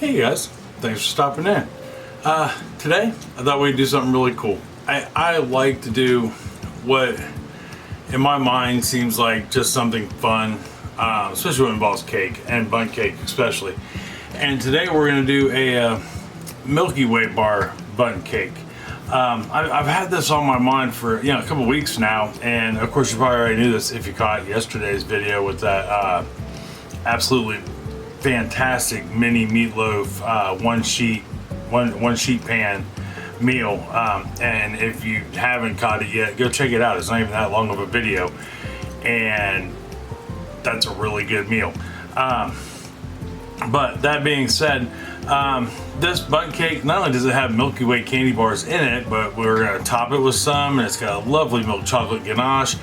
Hey guys, thanks for stopping in. Today I thought we'd do something really cool. I like to do what in my mind seems like just something fun, especially when it involves cake and Bundt cake especially. And today we're going to do a Milky Way bar Bundt cake. I've had this on my mind for a couple weeks now, and of course you probably already knew this if you caught yesterday's video with that absolutely fantastic mini meatloaf one sheet pan meal. And if you haven't caught it yet, go check it out. It's not even that long of a video, and that's a really good meal. But that being said, this Bundt cake, not only does it have Milky Way candy bars in it, but we're going to top it with some, and it's got a lovely milk chocolate ganache,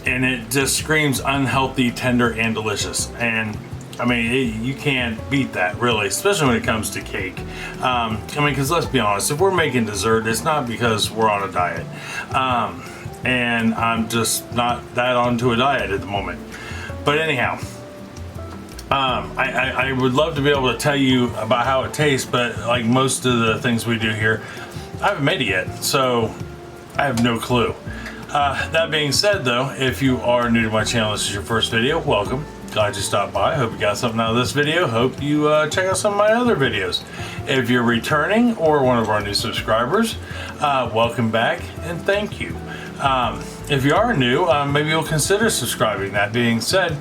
and it just screams unhealthy, tender, and delicious. And I mean, you can't beat that, really, especially when it comes to cake. I mean, because let's be honest, if we're making dessert, it's not because we're on a diet. And I'm just not that onto a diet at the moment. But anyhow, I would love to be able to tell you about how it tastes, but like most of the things we do here, I haven't made it yet, so I have no clue. That being said, though, if you are new to my channel, this is your first video, welcome. Glad you stopped by. Hope you got something out of this video. Hope you check out some of my other videos. If you're returning or one of our new subscribers, welcome back and thank you. If you are new, maybe you'll consider subscribing. That being said,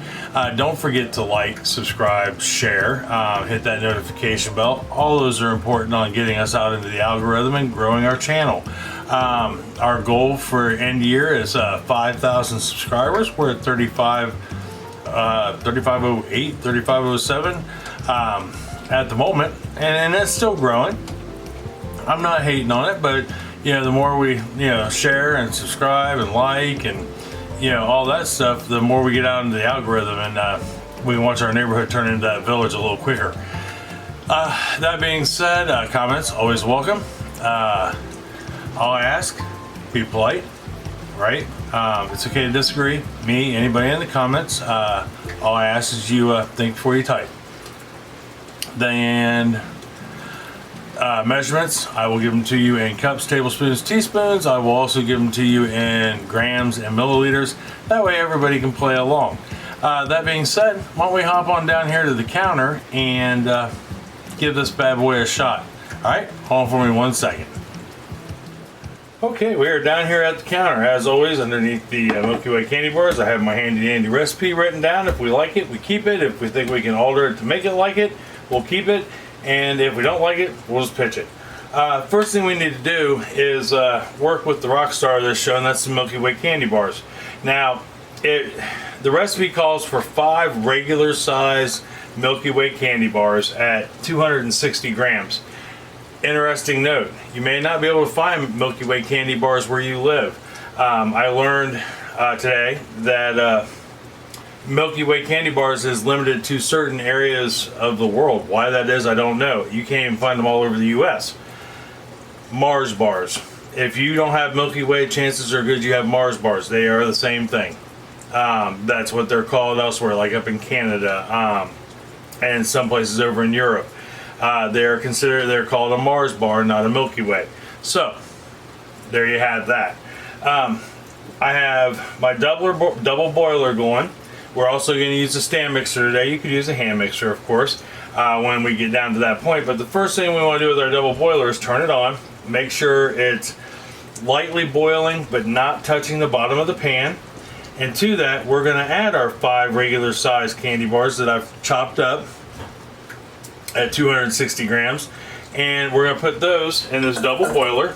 don't forget to like, subscribe, share, hit that notification bell. All those are important on getting us out into the algorithm and growing our channel. Our goal for end year is 5,000 subscribers. We're at 3508, 3507 at the moment, and it's still growing. I'm not hating on it, but the more we share and subscribe and like and all that stuff, the more we get out into the algorithm, and we can watch our neighborhood turn into that village a little quicker. That being said, comments always welcome. All I ask, be polite, right? It's okay to disagree. Me, anybody in the comments. All I ask is you think before you type. Then measurements, I will give them to you in cups, tablespoons, teaspoons. I will also give them to you in grams and milliliters. That way everybody can play along. That being said, why don't we hop on down here to the counter and give this bad boy a shot. All right, hold on for me 1 second. Okay, we are down here at the counter, as always, underneath the Milky Way candy bars. I have my handy-dandy recipe written down. If we like it, we keep it. If we think we can alter it to make it like it, we'll keep it. And if we don't like it, we'll just pitch it. First thing we need to do is work with the rock star of this show, and that's the Milky Way candy bars. Now, the recipe calls for 5 regular size Milky Way candy bars at 260 grams. Interesting note, you may not be able to find Milky Way candy bars where you live. I learned today that Milky Way candy bars is limited to certain areas of the world. Why that is, I don't know. You can't even find them all over the US. Mars bars. If you don't have Milky Way, chances are good you have Mars bars. They are the same thing. That's what they're called elsewhere, like up in Canada and some places over in Europe. They're called a Mars bar, not a Milky Way. So there you have that. I have my double boiler going. We're also going to use a stand mixer today. You could use a hand mixer, of course, when we get down to that point. But the first thing we want to do with our double boiler is turn it on. Make sure it's lightly boiling but not touching the bottom of the pan. And to that, we're going to add our 5 regular size candy bars that I've chopped up at 260 grams, and we're going to put those in this double boiler.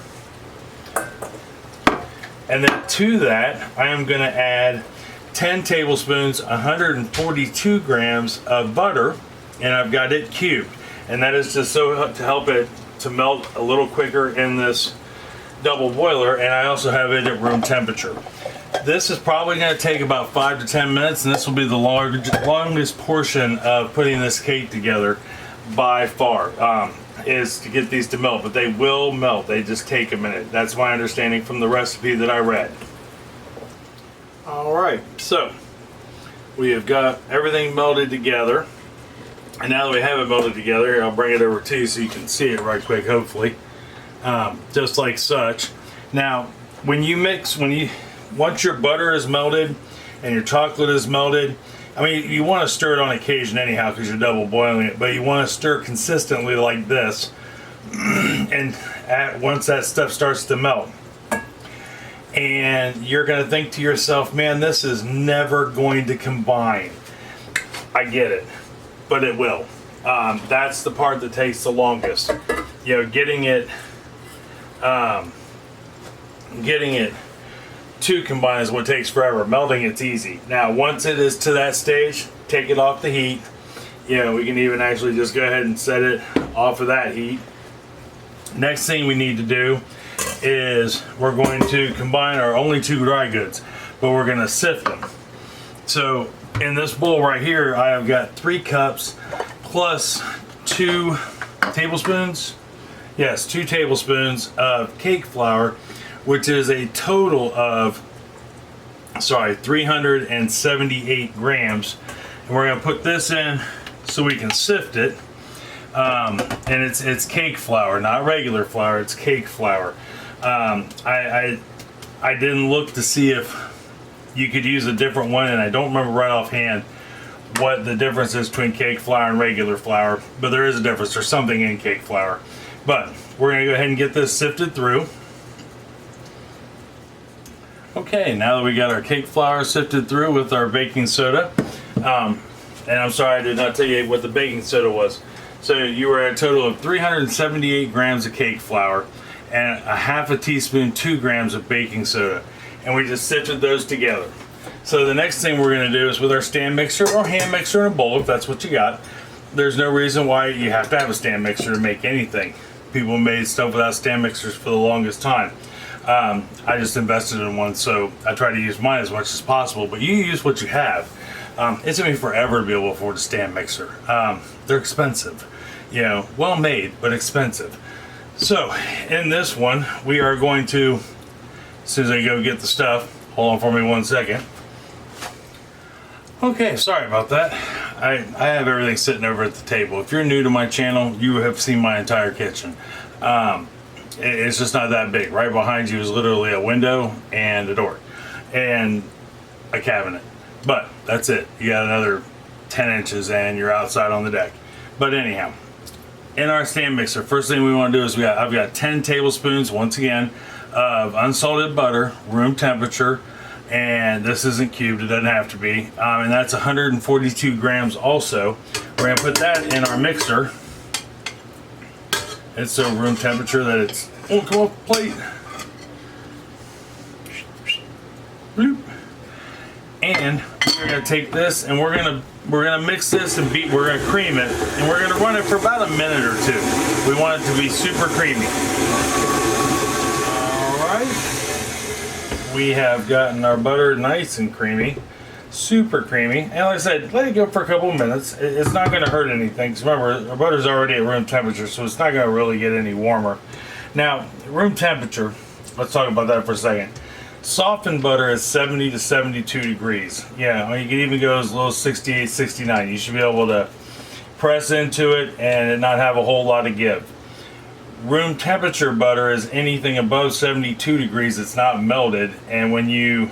And then to that, I am going to add 10 tablespoons, 142 grams of butter, and I've got it cubed. And that is just so to help it to melt a little quicker in this double boiler, and I also have it at room temperature. This is probably going to take about 5 to 10 minutes, and this will be the longest portion of putting this cake together by far, is to get these to melt, but they will melt. They just take a minute. That's my understanding from the recipe that I read. All right, so we have got everything melted together. And now that we have it melted together, here, I'll bring it over to you so you can see it right quick, hopefully. Just like such. Now, once your butter is melted and your chocolate is melted, I mean, you want to stir it on occasion anyhow because you're double boiling it, but you want to stir consistently like this. And once that stuff starts to melt, and you're going to think to yourself, man, this is never going to combine. I get it, but it will. That's the part that takes the longest. You know, getting it to combine is what takes forever. Melting it's easy. Now, once it is to that stage, take it off the heat. You know, we can even actually just go ahead and set it off of that heat. Next thing we need to do is we're going to combine our only 2 dry goods, but we're going to sift them. So in this bowl right here, I have got 3 cups plus 2 tablespoons. Yes, 2 tablespoons of cake flour, which is a total of 378 grams. And we're going to put this in so we can sift it. And it's cake flour, not regular flour. It's cake flour. I didn't look to see if you could use a different one, and I don't remember right offhand what the difference is between cake flour and regular flour, but there is a difference. There's something in cake flour. But we're going to go ahead and get this sifted through. Okay, now that we got our cake flour sifted through with our baking soda, and I'm sorry I did not tell you what the baking soda was. So you were at a total of 378 grams of cake flour and a half a teaspoon, 2 grams of baking soda. And we just sifted those together. So the next thing we're going to do is with our stand mixer or hand mixer in a bowl, if that's what you got. There's no reason why you have to have a stand mixer to make anything. People made stuff without stand mixers for the longest time. I just invested in one, so I try to use mine as much as possible, but you use what you have. It's going to be forever to be able to afford a stand mixer. They're expensive. You know, well made, but expensive. So, in this one, we are going to, as soon as I go get the stuff, hold on for me 1 second. Okay, sorry about that. I have everything sitting over at the table. If you're new to my channel, you have seen my entire kitchen. It's just not that big. Right behind you is literally a window and a door and a cabinet. But that's it. You got another 10 inches and you're outside on the deck. But anyhow, in our stand mixer, first thing we want to do is I've got 10 tablespoons, once again, of unsalted butter, room temperature, and this isn't cubed, it doesn't have to be, and that's 142 grams also. We're going to put that in our mixer. It's so room temperature that it won't come off the plate. Bloop. And we're going to take this and we're going to mix this and we're going to cream it, and we're going to run it for about a minute or 2. We want it to be super creamy. All right. We have gotten our butter nice and creamy, super creamy. And like I said, let it go for a couple of minutes. It's not going to hurt anything, because remember, our butter's already at room temperature, so it's not going to really get any warmer. Now, room temperature, let's talk about that for a second. Softened butter is 70 to 72 degrees. Yeah, you can even go as low as 68, 69. You should be able to press into it and it not have a whole lot of give. Room temperature butter is anything above 72 degrees. It's not melted, and when you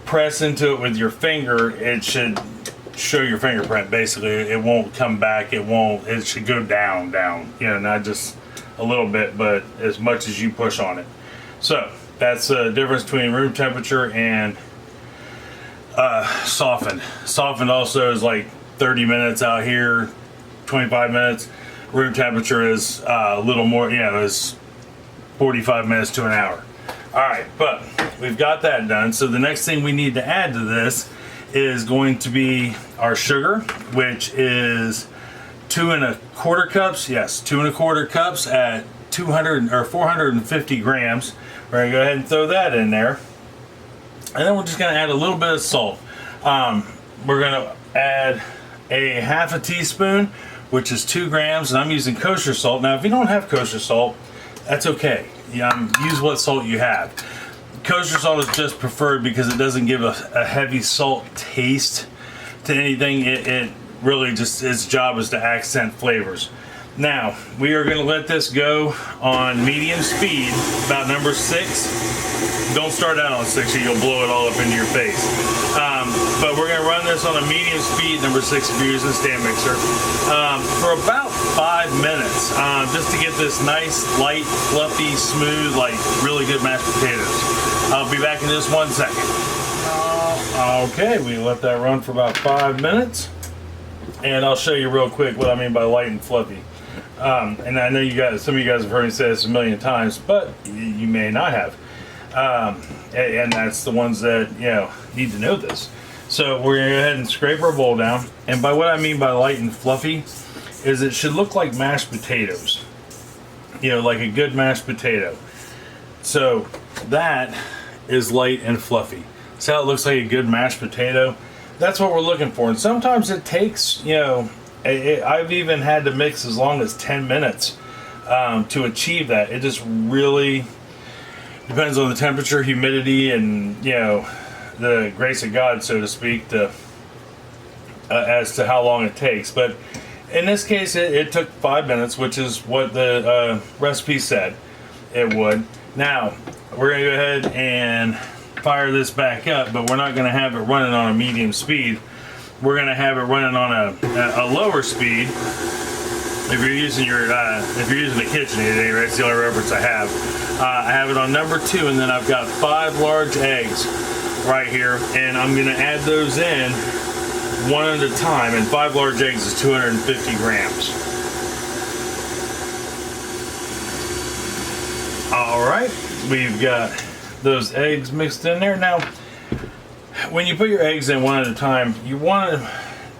press into it with your finger, it should show your fingerprint. Basically, it won't come back. It should go down. You know, not just a little bit, but as much as you push on it. So that's the difference between room temperature and softened. Softened also is like 30 minutes out here, 25 minutes. Room temperature is a little more, you know, is 45 minutes to an hour. All right, but we've got that done. So the next thing we need to add to this is going to be our sugar, which is 2 1/4 cups. Yes, 2 1/4 cups at 200 or 450 grams. We're gonna go ahead and throw that in there, and then we're just gonna add a little bit of salt. We're gonna add a half a teaspoon, which is 2 grams, and I'm using kosher salt. Now, if you don't have kosher salt, that's okay. Use what salt you have. Kosher salt is just preferred because it doesn't give a heavy salt taste to anything. It really just its job is to accent flavors. Now, we are going to let this go on medium speed, about number 6. Don't start out on 6 or you'll blow it all up into your face. But we're going to run this on a medium speed, number 6 if you're using a stand mixer, for about 5 minutes, just to get this nice, light, fluffy, smooth, like really good mashed potatoes. I'll be back in just 1 second. Okay, we let that run for about 5 minutes. And I'll show you real quick what I mean by light and fluffy. And I know you guys, some of you guys have heard me say this a million times, but you may not have. And that's the ones that, you know, need to know this. So we're gonna go ahead and scrape our bowl down. And by what I mean by light and fluffy is it should look like mashed potatoes. You know, like a good mashed potato. So that is light and fluffy. See how it looks like a good mashed potato? That's what we're looking for. And sometimes it takes, you know, I've even had to mix as long as 10 minutes to achieve that. It just really depends on the temperature, humidity, and, you know, the grace of God, so to speak, as to how long it takes. But in this case, it took 5 minutes, which is what the recipe said it would. Now, we're going to go ahead and fire this back up, but we're not going to have it running on a medium speed. We're going to have it running on a lower speed. If you're using your if you're using the KitchenAid, anyway, that's the only reference I have. I have it on number 2, and then I've got 5 large eggs right here, and I'm going to add those in one at a time. And 5 large eggs is 250 grams. All right, we've got those eggs mixed in there. Now, when you put your eggs in one at a time, you want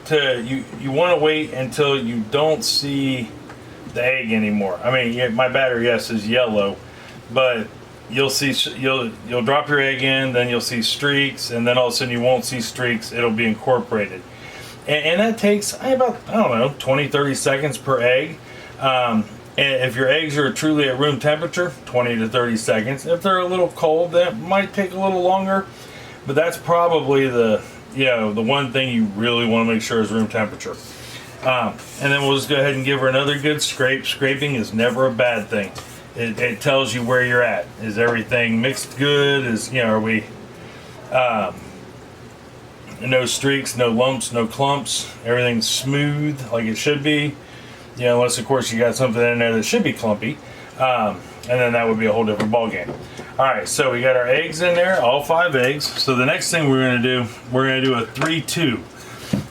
to wait until you don't see the egg anymore. I mean, my batter, yes, is yellow, but you'll see you'll drop your egg in, then you'll see streaks, and then all of a sudden you won't see streaks. It'll be incorporated, and that takes about, I don't know, 20-30 seconds per egg. And if your eggs are truly at room temperature, 20 to 30 seconds. If they're a little cold, that might take a little longer. But that's probably the one thing you really want to make sure is room temperature. And then we'll just go ahead and give her another good scrape. Scraping is never a bad thing. It tells you where you're at. Is everything mixed good? Are we no streaks, no lumps, no clumps? Everything's smooth like it should be. You know, unless of course you got something in there that should be clumpy. And then that would be a whole different ball game. All right, so we got our eggs in there, all 5 eggs. So the next thing we're going to do a 3-2.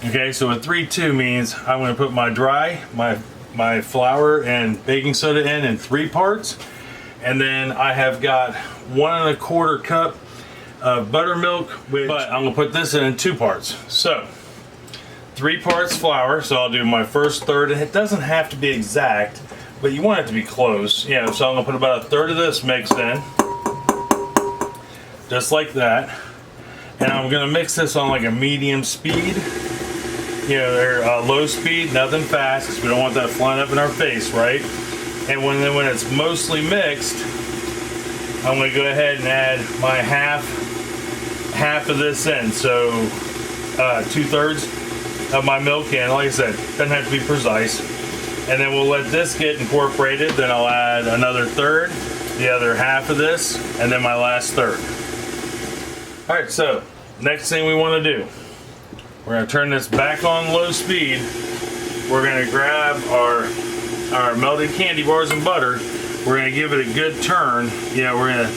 Okay, so a 3-2 means I'm going to put my flour and baking soda in 3 parts, and then I have got 1 1/4 cup of buttermilk, but I'm going to put this in 2 parts. So 3 parts flour. So I'll do my first third, and it doesn't have to be exact, but you want it to be close. You know, so I'm going to put about 1/3 of this mixed in. Just like that. And I'm going to mix this on like a medium speed. You know, they're low speed, nothing fast, because we don't want that flying up in our face, right? And when it's mostly mixed, I'm going to go ahead and add my half of this in. So 2/3 of my milk in. Like I said, doesn't have to be precise. And then we'll let this get incorporated. Then I'll add another 1/3, the other half of this, and then my last 1/3. All right, so next thing we want to do, we're going to turn this back on low speed. We're going to grab our melted candy bars and butter. We're going to give it a good turn. You know, we're going to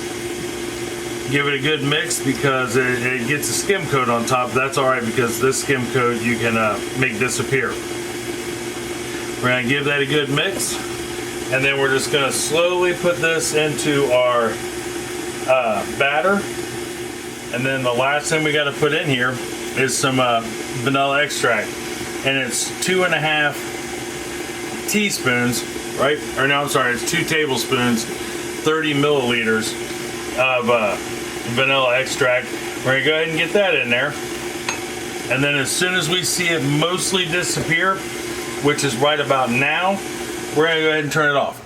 give it a good mix because it gets a skim coat on top. That's all right, because this skim coat you can make disappear. We're going to give that a good mix, and then we're just going to slowly put this into our batter. And then the last thing we got to put in here is some vanilla extract, and it's 2.5 teaspoons, right? Or no, I'm sorry, it's 2 tablespoons, 30 milliliters of vanilla extract. We're gonna go ahead and get that in there, and then as soon as we see it mostly disappear, which is right about now, we're gonna go ahead and turn it off.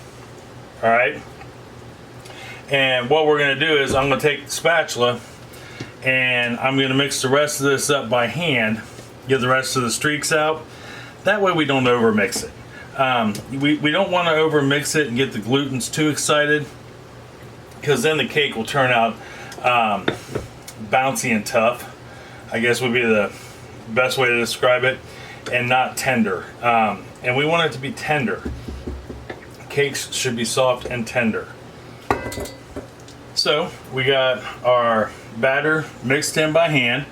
All right. And what we're gonna do is I'm gonna take the spatula, and I'm going to mix the rest of this up by hand, get the rest of the streaks out. That way we don't over mix it. We don't want to over mix it and get the glutens too excited, because then the cake will turn out bouncy and tough, I guess would be the best way to describe it, and not tender. And we want it to be tender. Cakes should be soft and tender. So we got our batter mixed in by hand,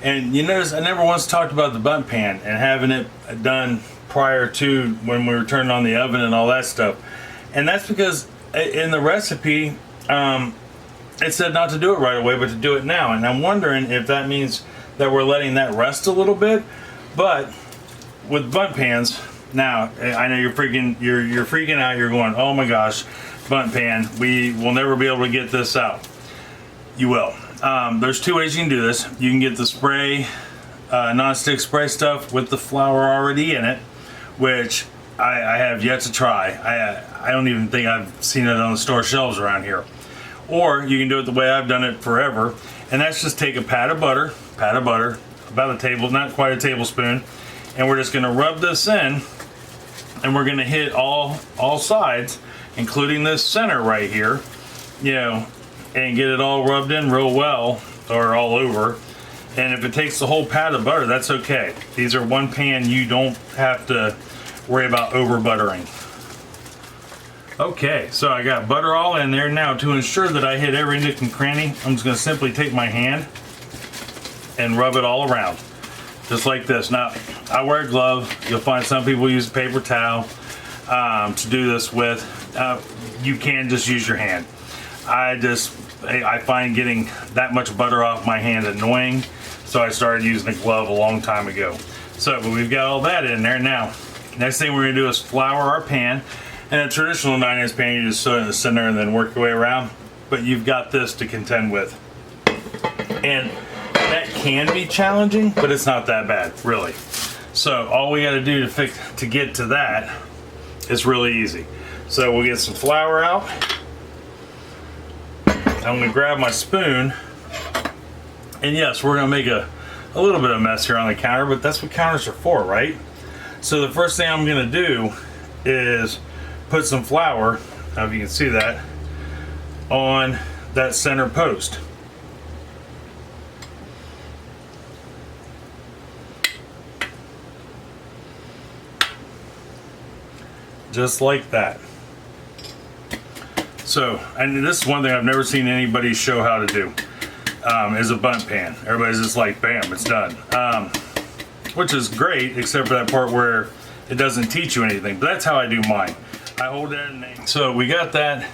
and you notice I never once talked about the Bundt pan and having it done prior to when we were turning on the oven and all that stuff. And that's because in the recipe it said not to do it right away, but to do it now. And I'm wondering if that means that we're letting that rest a little bit. But with Bundt pans, now I know you're freaking out. You're going, oh my gosh, Bundt pan, we will never be able to get this out. You will. There's two ways you can do this. You can get the spray, non-stick spray stuff with the flour already in it, which I have yet to try. I don't even think I've seen it on the store shelves around here. Or you can do it the way I've done it forever, and that's just take a pat of butter, about a table, not quite a tablespoon, and we're just gonna rub this in, and we're gonna hit all sides, including this center right here, you know, and get it all rubbed in real well, or all over. And if it takes the whole pat of butter, that's okay. These are one pan, you don't have to worry about over buttering. Okay, so I got butter all in there. Now, to ensure that I hit every nook and cranny, I'm just gonna simply take my hand and rub it all around, just like this. Now, I wear a glove. You'll find some people use a paper towel to do this with. You can just use your hand. I find getting that much butter off my hand annoying, so I started using a glove a long time ago. So, but we've got all that in there. Now, next thing we're gonna do is flour our pan. In a traditional 9-inch pan, you just sew it in the center and then work your way around. But you've got this to contend with. And that can be challenging, but it's not that bad, really. So all we gotta do to get to that is really easy. So we'll get some flour out. I'm gonna grab my spoon. And yes, we're gonna make a little bit of mess here on the counter, but that's what counters are for, right? So the first thing I'm gonna do is put some flour, I don't know if you can see that, on that center post. Just like that. So, and this is one thing I've never seen anybody show how to do, is a Bundt pan. Everybody's just like, bam, it's done. Which is great, except for that part where it doesn't teach you anything, but that's how I do mine. I hold that in. So we got that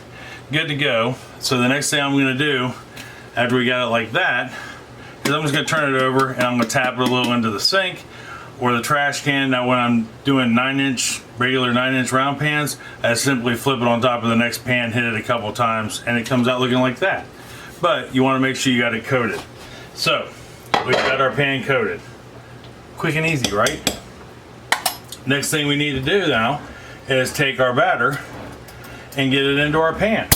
good to go. So the next thing I'm gonna do, after we got it like that, is I'm just gonna turn it over and I'm gonna tap it a little into the sink or the trash can. Now when I'm doing regular 9-inch round pans, I simply flip it on top of the next pan, hit it a couple times, and it comes out looking like that. But you wanna make sure you got it coated. So we've got our pan coated. Quick and easy, right? Next thing we need to do now is take our batter and get it into our pan.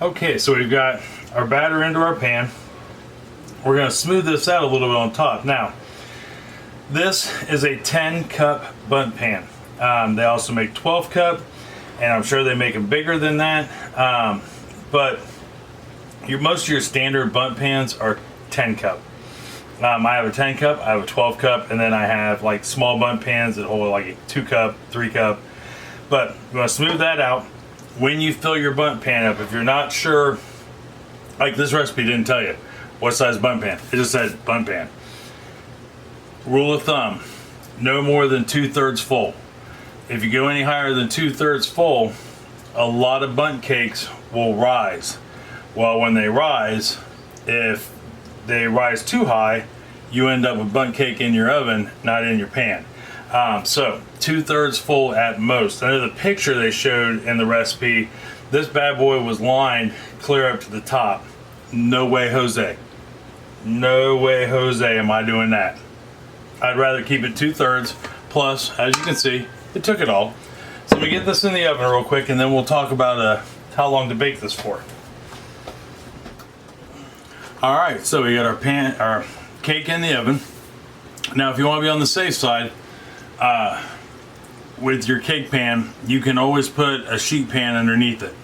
Okay, so we've got our batter into our pan. We're going to smooth this out a little bit on top. Now, this is a 10-cup Bundt pan. They also make 12-cup, and I'm sure they make them bigger than that. But most of your standard Bundt pans are 10-cup. I have a 10-cup, I have a 12-cup, and then I have like small Bundt pans that hold like a 2-cup, 3-cup. But you want to smooth that out when you fill your Bundt pan up. If you're not sure, like this recipe didn't tell you what size Bundt pan. It just said Bundt pan. Rule of thumb, no more than 2/3 full. If you go any higher than 2/3 full, a lot of Bundt cakes will rise. Well, when they rise, if they rise too high, you end up with Bundt cake in your oven, not in your pan. So 2/3 full at most. I know the picture they showed in the recipe, this bad boy was lined clear up to the top. No way, Jose. No way, Jose, am I doing that. I'd rather keep it 2/3. Plus, as you can see, it took it all. So we get this in the oven real quick, and then we'll talk about how long to bake this for. All right, so we got our cake in the oven. Now, if you want to be on the safe side, with your cake pan, you can always put a sheet pan underneath it.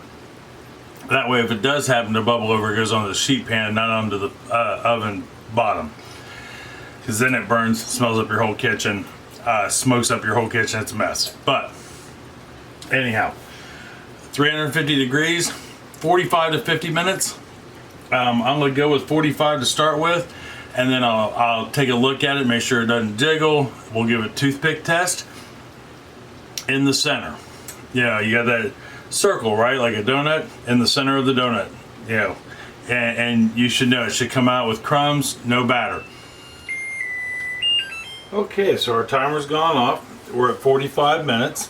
That way, if it does happen to bubble over, it goes onto the sheet pan and not onto the oven bottom. Because then it burns, smells up your whole kitchen, smokes up your whole kitchen. It's a mess. But anyhow, 350 degrees, 45 to 50 minutes. I'm going to go with 45 to start with, and then I'll take a look at it, make sure it doesn't jiggle. We'll give it a toothpick test. In the center, yeah, you got that circle, right, like a donut in the center of the donut, you know, and you should know it should come out with crumbs, no batter. Okay, so our timer's gone off. We're at 45 minutes.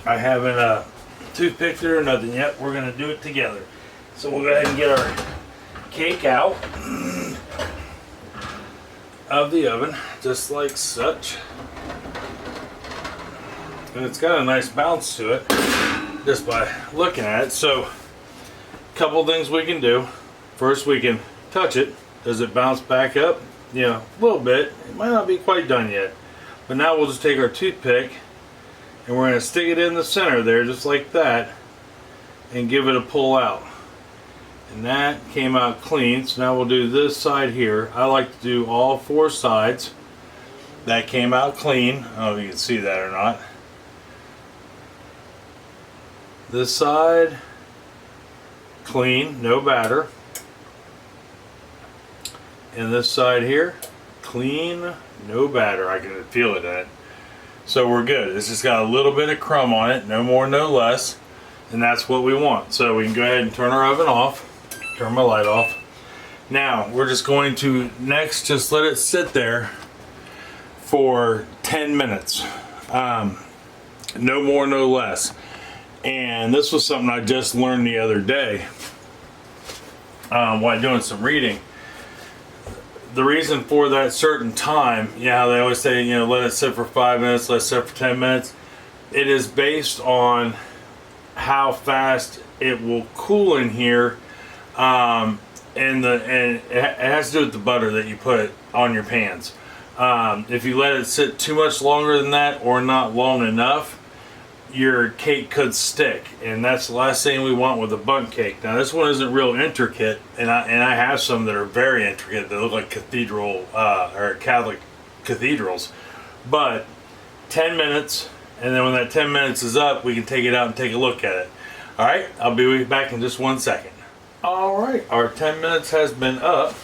I haven't toothpicked it or nothing yet. We're gonna do it together. So we'll go ahead and get our cake out of the oven, just like such. And it's got a nice bounce to it just by looking at it. So a couple things we can do. First, we can touch it. Does it bounce back up? Yeah, a little bit. It might not be quite done yet. But now we'll just take our toothpick and we're going to stick it in the center there just like that and give it a pull out. And that came out clean. So now we'll do this side here. I like to do all 4 sides. That came out clean. I don't know if you can see that or not. This side, clean, no batter. And this side here, clean, no batter. I can feel it in it. So we're good. It's just got a little bit of crumb on it, no more, no less. And that's what we want. So we can go ahead and turn our oven off. Turn my light off. Now, we're just going to next just let it sit there for 10 minutes. No more, no less. And this was something I just learned the other day while doing some reading. The reason for that certain time, yeah, they always say, you know, let it sit for 5 minutes, let it sit for 10 minutes. It is based on how fast it will cool in here, and it has to do with the butter that you put on your pans. If you let it sit too much longer than that or not long enough, your cake could stick, and that's the last thing we want with a bundt cake. Now this one isn't real intricate, and I have some that are very intricate that look like cathedral or Catholic cathedrals. But 10 minutes, and then when that 10 minutes is up, we can take it out and take a look at it. All right, I'll be back in just 1 second. All right, our 10 minutes has been up.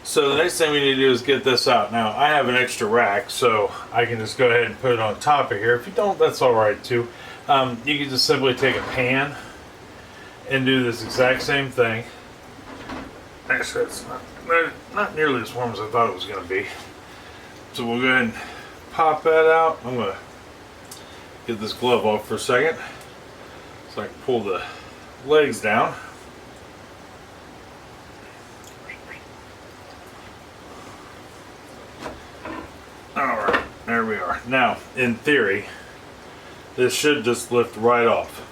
So the next thing we need to do is get this out. Now I have an extra rack, so I can just go ahead and put it on top of here. If you don't, that's all right too. You can just simply take a pan and do this exact same thing. Actually, it's not nearly as warm as I thought it was going to be. So we'll go ahead and pop that out. I'm going to get this glove off for a second so I can pull the legs down. Alright, there we are. Now, in theory, this should just lift right off.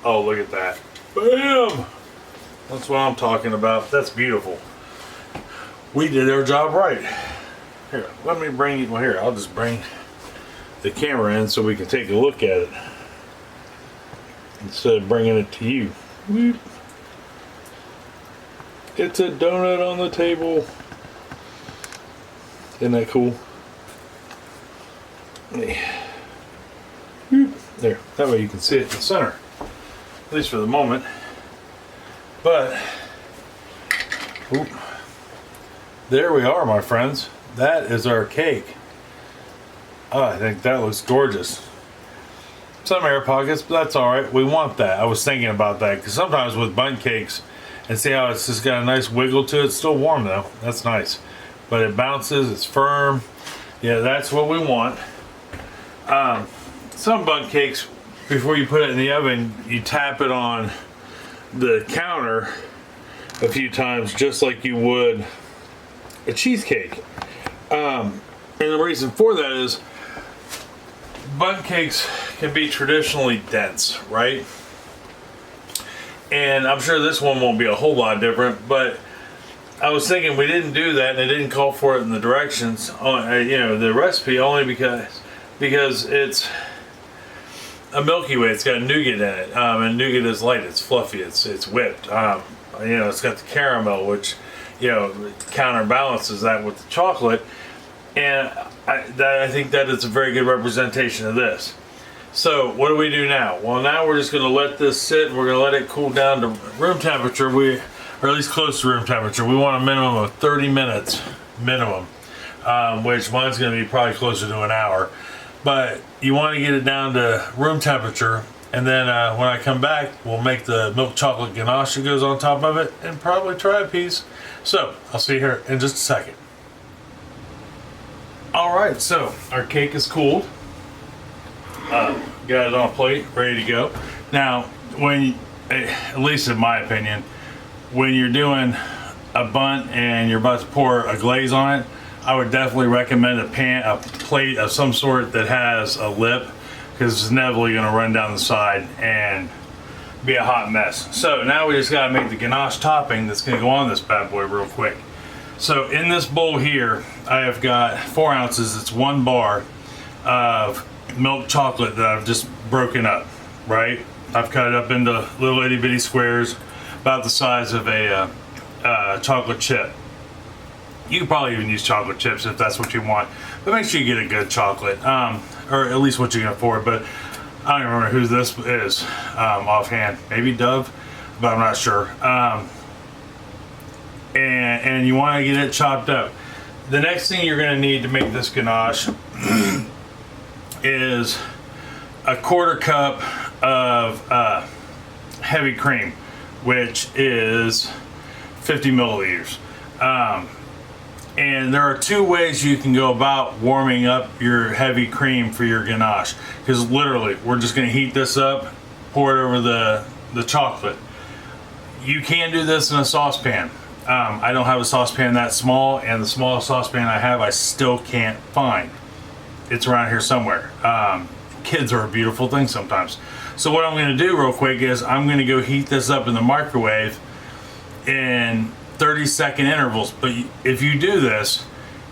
Oh, look at that. Bam! That's what I'm talking about. That's beautiful. We did our job right. Here, let me bring you, well here, I'll just bring the camera in so we can take a look at it instead of bringing it to you. It's a donut on the table. Isn't that cool? There, that way you can see it in the center, at least for the moment. But there we are, my friends. That is our cake. Oh, I think that looks gorgeous. Some air pockets, but that's all right. We want that. I was thinking about that because sometimes with bundt cakes, and see how it's just got a nice wiggle to it. It's still warm though. That's nice, but it bounces. It's firm. Yeah, that's what we want. Some bundt cakes, before you put it in the oven, you tap it on the counter a few times, just like you would a cheesecake. And the reason for that is Bundt cakes can be traditionally dense, right? And I'm sure this one won't be a whole lot different, but I was thinking we didn't do that, and it didn't call for it in the directions, you know, the recipe, only because it's a Milky Way. It's got nougat in it, and nougat is light. It's fluffy. It's whipped. You know, it's got the caramel, which, you know, counterbalances that with the chocolate, and I think that is a very good representation of this. So what do we do now? Well, now we're just going to let this sit, and we're going to let it cool down to room temperature. Or at least close to room temperature. We want a minimum of 30 minutes minimum, which mine's going to be probably closer to an hour. But you want to get it down to room temperature, and then when I come back, we'll make the milk chocolate ganache that goes on top of it, and probably try a piece. So I'll see you here in just a second. All right, so our cake is cooled. Got it on a plate, ready to go. Now, at least in my opinion, when you're doing a Bundt and you're about to pour a glaze on it, I would definitely recommend a plate of some sort that has a lip, because it's inevitably going to run down the side and be a hot mess. So now we just got to make the ganache topping that's going to go on this bad boy real quick. So in this bowl here, I have got 4 ounces. It's 1 bar of milk chocolate that I've just broken up, right? I've cut it up into little itty bitty squares, about the size of a chocolate chip. You can probably even use chocolate chips if that's what you want, but make sure you get a good chocolate, or at least what you can afford. But I don't remember who this is offhand. Maybe Dove, but I'm not sure. And you want to get it chopped up. The next thing you're going to need to make this ganache is a 1/4 cup of heavy cream, which is 50 milliliters. And there are 2 ways you can go about warming up your heavy cream for your ganache, because literally we're just going to heat this up, pour it over the chocolate. You can do this in a saucepan. I don't have a saucepan that small, and the smallest saucepan I have I still can't find. It's around here somewhere. Kids are a beautiful thing sometimes. So what I'm going to do real quick is I'm going to go heat this up in the microwave in 30-second intervals. But if you do this,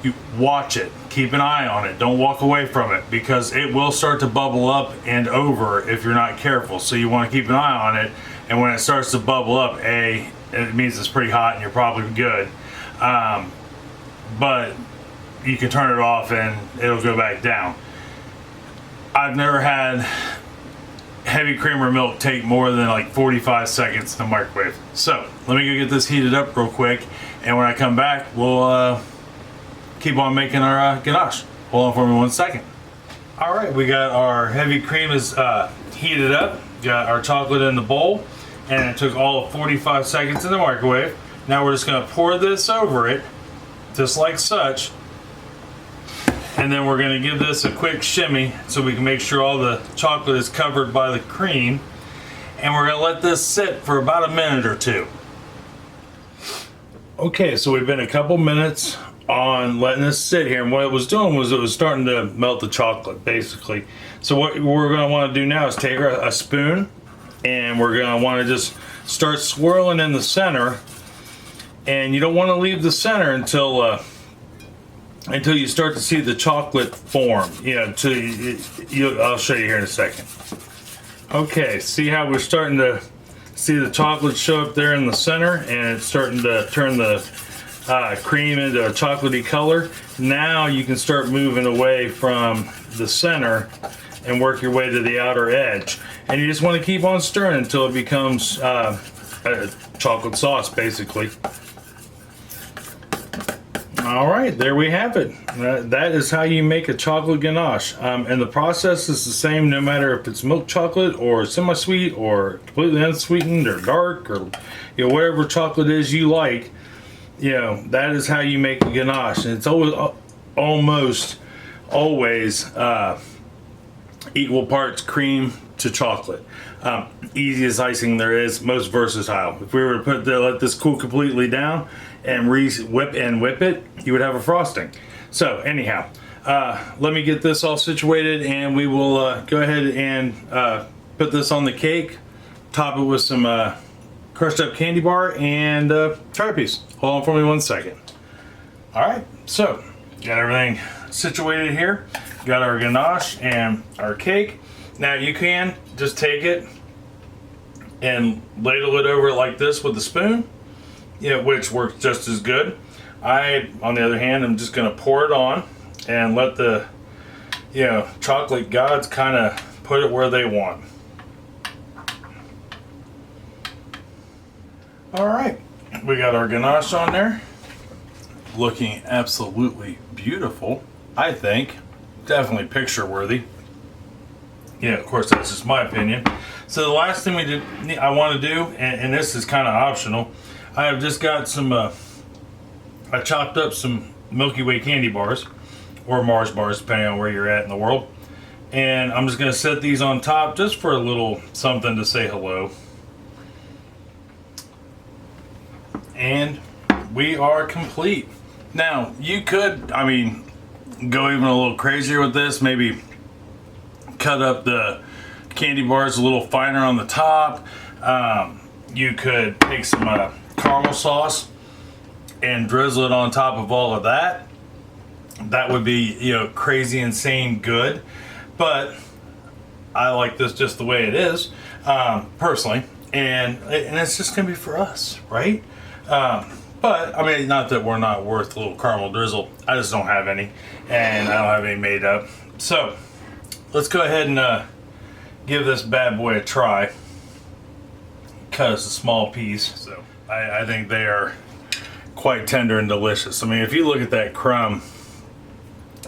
you watch it, keep an eye on it, don't walk away from it, because it will start to bubble up and over if you're not careful. So you want to keep an eye on it, and when it starts to bubble up, it means it's pretty hot and you're probably good. But you can turn it off and it'll go back down. I've never had heavy cream or milk take more than like 45 seconds in the microwave. So let me go get this heated up real quick, and when I come back, we'll keep on making our ganache. Hold on for me 1 second. All right, we got our heavy cream is heated up. Got our chocolate in the bowl, and it took all of 45 seconds in the microwave. Now we're just going to pour this over it, just like such. And then we're going to give this a quick shimmy so we can make sure all the chocolate is covered by the cream. And we're going to let this sit for about a minute or 2. Okay, so we've been a couple minutes on letting this sit here, and what it was doing was it was starting to melt the chocolate basically. So what we're going to want to do now is take a spoon, and we're going to want to just start swirling in the center. And you don't want to leave the center until you start to see the chocolate form. I'll show you here in a second. Okay, see how we're starting to see the chocolate show up there in the center, and it's starting to turn the cream into a chocolatey color. Now you can start moving away from the center and work your way to the outer edge. And you just want to keep on stirring until it becomes a chocolate sauce, basically. All right, there we have it. That is how you make a chocolate ganache. And the process is the same no matter if it's milk chocolate or semi-sweet or completely unsweetened or dark, or whatever chocolate is you like. That is how you make a ganache. And it's almost always equal parts cream to chocolate. Easiest icing there is, most versatile. If we were to let this cool completely down and whip it, you would have a frosting. So anyhow, let me get this all situated, and we will go ahead and put this on the cake, top it with some crushed up candy bar, and try a piece. Hold on for me 1 second. All right, so got everything situated here. Got our ganache and our cake. Now you can just take it and ladle it over like this with a spoon, which works just as good. I, on the other hand, am just gonna pour it on and let the, chocolate gods kind of put it where they want. All right, we got our ganache on there, looking absolutely beautiful, I think. Definitely picture worthy. Yeah, of course, that's just my opinion. So the last thing I want to do, and this is kind of optional, I have just got some, I chopped up some Milky Way candy bars, or Mars bars, depending on where you're at in the world. And I'm just going to set these on top just for a little something to say hello. And we are complete. Now, you could, go even a little crazier with this. Maybe cut up the candy bars a little finer on the top. You could take some caramel sauce and drizzle it on top of all of that. That would be, crazy, insane good. But I like this just the way it is, personally. And it's just gonna be for us, right? But not that we're not worth a little caramel drizzle. I just don't have any, and I don't have any made up. So let's go ahead and give this bad boy a try. Cut us a small piece. So I think they are quite tender and delicious. If you look at that crumb,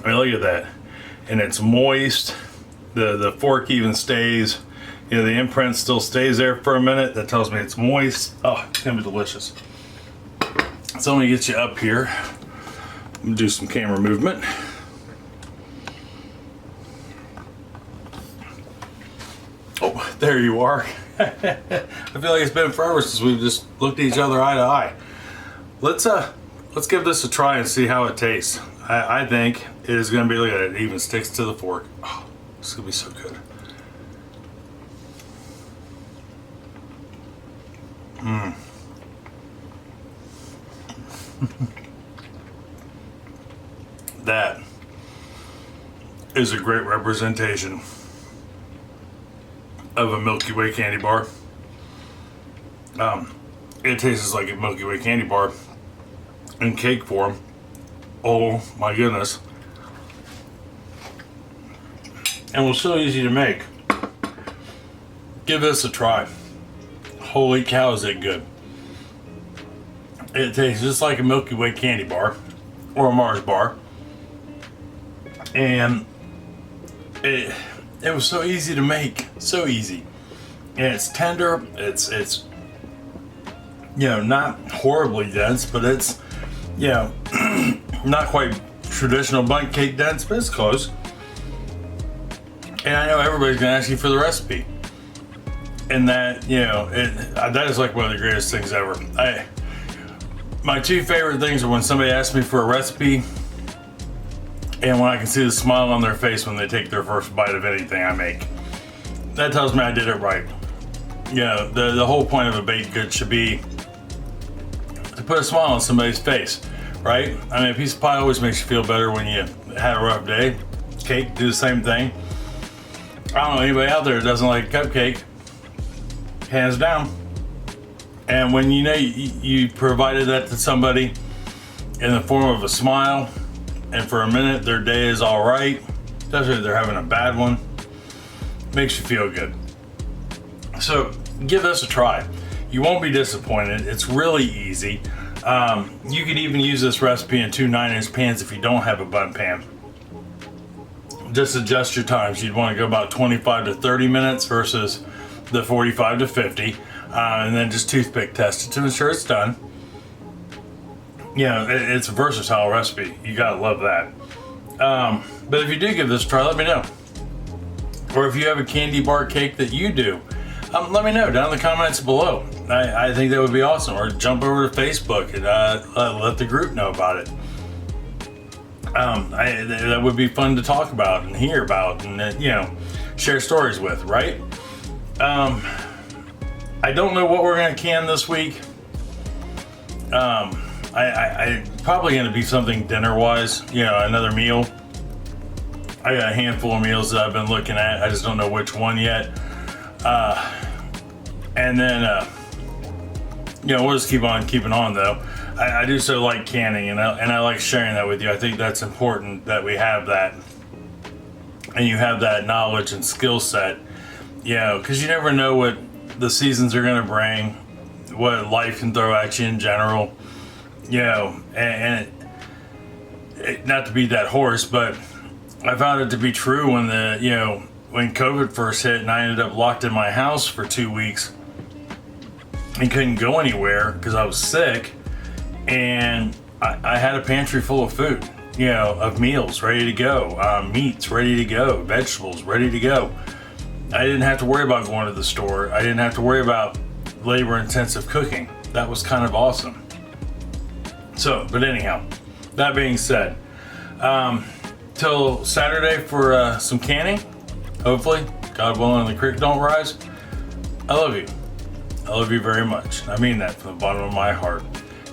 look at that, and it's moist. The fork even stays. The imprint still stays there for a minute. That tells me it's moist. Oh, it's gonna be delicious. So let me get you up here. I'm gonna do some camera movement. Oh, there you are. I feel like it's been forever since we've just looked at each other eye to eye. Let's give this a try and see how it tastes. I think it is gonna be, look at it, it even sticks to the fork. Oh, this is gonna be so good. That is a great representation of a Milky Way candy bar. It tastes like a Milky Way candy bar in cake form. Oh my goodness. And it was so easy to make. Give this a try. Holy cow, is it good. It tastes just like a Milky Way candy bar or a Mars bar. And it was so easy to make, so easy. And it's tender, it's not horribly dense, but it's not quite traditional bundt cake dense, but it's close. And I know everybody's gonna ask you for the recipe. And that, that is like one of the greatest things ever. My two favorite things are when somebody asks me for a recipe and when I can see the smile on their face when they take their first bite of anything I make. That tells me I did it right. The whole point of a baked good should be to put a smile on somebody's face, right? A piece of pie always makes you feel better when you had a rough day. Cake, do the same thing. I don't know anybody out there that doesn't like a cupcake. Hands down. And when you provided that to somebody in the form of a smile, and for a minute their day is all right, especially if they're having a bad one, makes you feel good. So give this a try. You won't be disappointed. It's really easy. You could even use this recipe in 2 9-inch pans if you don't have a Bundt pan. Just adjust your times. You'd want to go about 25 to 30 minutes versus the 45 to 50, and then just toothpick test it to ensure it's done. It's a versatile recipe. You gotta love that. But if you do give this a try, let me know. Or if you have a candy bar cake that you do, let me know down in the comments below. I think that would be awesome. Or jump over to Facebook and let the group know about it. That would be fun to talk about and hear about and share stories with, right? I don't know what we're gonna can this week. I probably gonna be something dinner wise, another meal. I got a handful of meals that I've been looking at. I just don't know which one yet. And then we'll just keep on keeping on though. I do so like canning, and I like sharing that with you. I think that's important that we have that, and you have that knowledge and skill set, because you never know what the seasons are going to bring, what life can throw at you in general, and not to beat that horse, but I found it to be true when when COVID first hit, and I ended up locked in my house for 2 weeks and couldn't go anywhere because I was sick. And I had a pantry full of food, of meals ready to go, meats ready to go, vegetables ready to go. I didn't have to worry about going to the store. I didn't have to worry about labor-intensive cooking. That was kind of awesome. So, but anyhow, that being said, till Saturday for some canning, hopefully, God willing, the creek don't rise. I love you. I love you very much. I mean that from the bottom of my heart.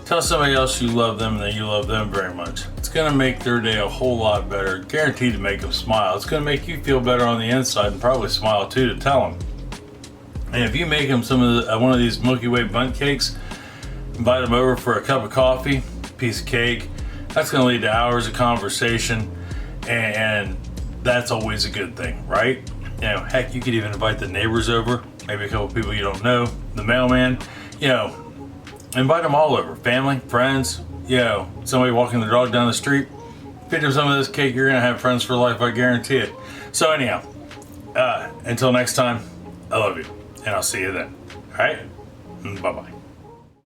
Tell somebody else you love them and that you love them very much. It's going to make their day a whole lot better. Guaranteed to make them smile. It's going to make you feel better on the inside and probably smile too to tell them. And if you make them one of these Milky Way Bundt cakes, invite them over for a cup of coffee, piece of cake. That's going to lead to hours of conversation, and that's always a good thing, right? Heck, you could even invite the neighbors over, maybe a couple people you don't know, the mailman, invite them all over, family, friends, somebody walking their dog down the street. Feed them some of this cake, you're gonna have friends for life, I guarantee it. So anyhow, until next time, I love you, and I'll see you then. All right, bye-bye.